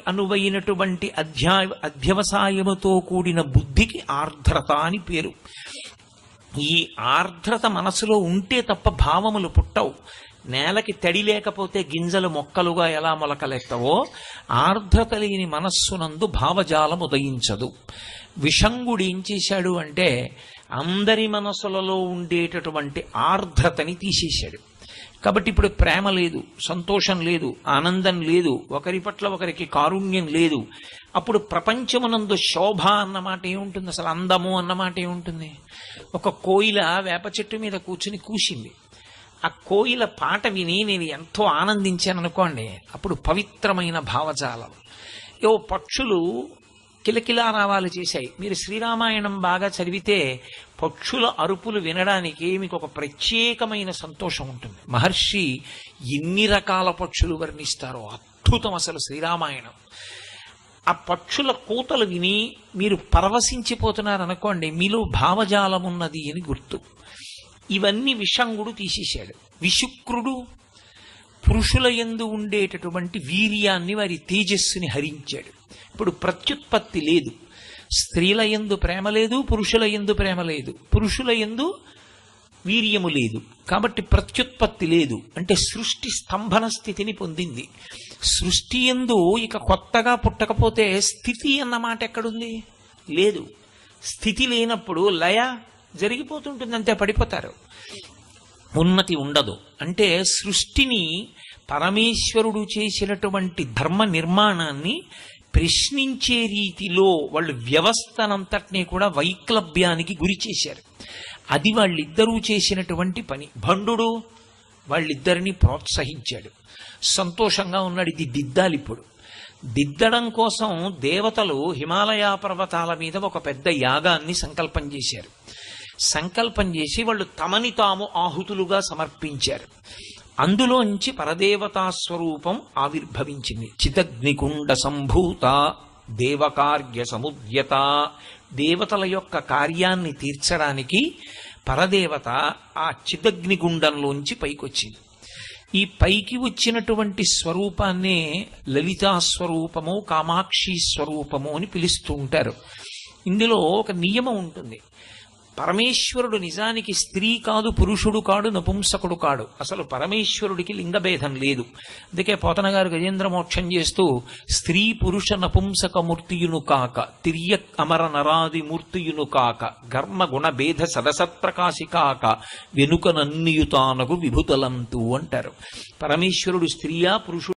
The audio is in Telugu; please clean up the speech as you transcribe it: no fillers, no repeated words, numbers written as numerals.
అనువైనటువంటి అధ్యవసాయముతో కూడిన బుద్ధికి ఆర్ద్రత అని పేరు. ఈ ఆర్ద్రత మనసులో ఉంటే తప్ప భావములు పుట్టవు. నేలకి తడి లేకపోతే గింజలు మొక్కలుగా ఎలా మొలకలెత్తవో ఆర్ద్రత లేని మనస్సునందు భావజాలం ఉదయించదు. విషంగుడు ఏం చేశాడు అంటే అందరి మనసులలో ఉండేటటువంటి ఆర్ద్రతని తీసేశాడు. కాబట్టి ఇప్పుడు ప్రేమ లేదు, సంతోషం లేదు, ఆనందం లేదు, ఒకరి పట్ల ఒకరికి కారుణ్యం లేదు. అప్పుడు ప్రపంచమునందు శోభ అన్నమాట ఏముంటుంది, అసలు అందము అన్నమాట ఏముంటుంది? ఒక కోయిల వేప చెట్టు మీద కూర్చుని కూసింది. ఆ కోయిల పాట విని నేను ఎంతో ఆనందించాను అనుకోండి, అప్పుడు పవిత్రమైన భావజాలం. పక్షులు కిలకిలారావాలు చేశాయి. మీరు శ్రీరామాయణం బాగా చదివితే పక్షుల అరుపులు వినడానికి మీకు ఒక ప్రత్యేకమైన సంతోషం ఉంటుంది. మహర్షి ఎన్ని రకాల పక్షులు వర్ణిస్తారో అద్భుతం అసలు శ్రీరామాయణం. ఆ పక్షుల కూతలు విని మీరు పరవశించిపోతున్నారనుకోండి, మీలో భావజాలం ఉన్నది అని గుర్తు. ఇవన్నీ విషంగుడు తీసేశాడు. విశుక్రుడు పురుషుల యందు ఉండేటటువంటి వీర్యాన్ని, వారి తేజస్సుని హరించాడు. ఇప్పుడు ప్రత్యుత్పత్తి లేదు. స్త్రీల యందు ప్రేమ లేదు, పురుషుల యందు ప్రేమ లేదు, పురుషుల యందు వీర్యము లేదు. కాబట్టి ప్రత్యుత్పత్తి లేదు. అంటే సృష్టి స్తంభన స్థితిని పొందింది. సృష్టి యందు ఇక కొత్తగా పుట్టకపోతే స్థితి అన్నమాట ఎక్కడుంది? లేదు. స్థితి లేనప్పుడు లయ జరిగిపోతుంటుంది, అంతే, పడిపోతారు, ఉన్నతి ఉండదు. అంటే సృష్టిని పరమేశ్వరుడు చేసినటువంటి ధర్మ నిర్మాణాన్ని ప్రశ్నించే రీతిలో వాళ్ళు వ్యవస్థనంతటినీ కూడా వైక్లభ్యానికి గురి చేశారు. అది వాళ్ళిద్దరూ చేసినటువంటి పని. భండు వాళ్ళిద్దరిని ప్రోత్సహించాడు. సంతోషంగా ఉన్నాడు. ఇది దిద్దాలి. ఇప్పుడు దిద్దడం కోసం దేవతలు హిమాలయ పర్వతాల మీద ఒక పెద్ద యాగాన్ని సంకల్పం చేశారు. సంకల్పం చేసి వాళ్ళు తమని తాము ఆహుతులుగా సమర్పించారు. అందులోంచి పరదేవతా స్వరూపం ఆవిర్భవించింది. చిదగ్నికుండ సంభూత దేవకార్య సముద్యత. దేవతల యొక్క కార్యాన్ని తీర్చడానికి పరదేవత ఆ చిదగ్నిగుండంలోంచి పైకొచ్చింది. ఈ పైకి వచ్చినటువంటి స్వరూపాన్నే లలితా స్వరూపము, కామాక్షి స్వరూపము అని పిలుస్తూ ఉంటారు. ఇందులో ఒక నియమం ఉంటుంది. పరమేశ్వరుడు నిజానికి స్త్రీ కాదు, పురుషుడు కాడు, నపుంసకుడు కాడు. అసలు పరమేశ్వరుడికి లింగభేదం లేదు. అందుకే పోతన గారు గజేంద్ర మోక్షం చేస్తూ స్త్రీ పురుష నపుంసక మూర్తియును కాక తిర్య అమర నరాది మూర్తియును కాక ఘర్మ గుణ భేద సదసత్ప్రకాశి కాక వెనుక నన్నియుతానకు విభుతలంతు అంటారు. పరమేశ్వరుడు స్త్రీయా పురుషుడు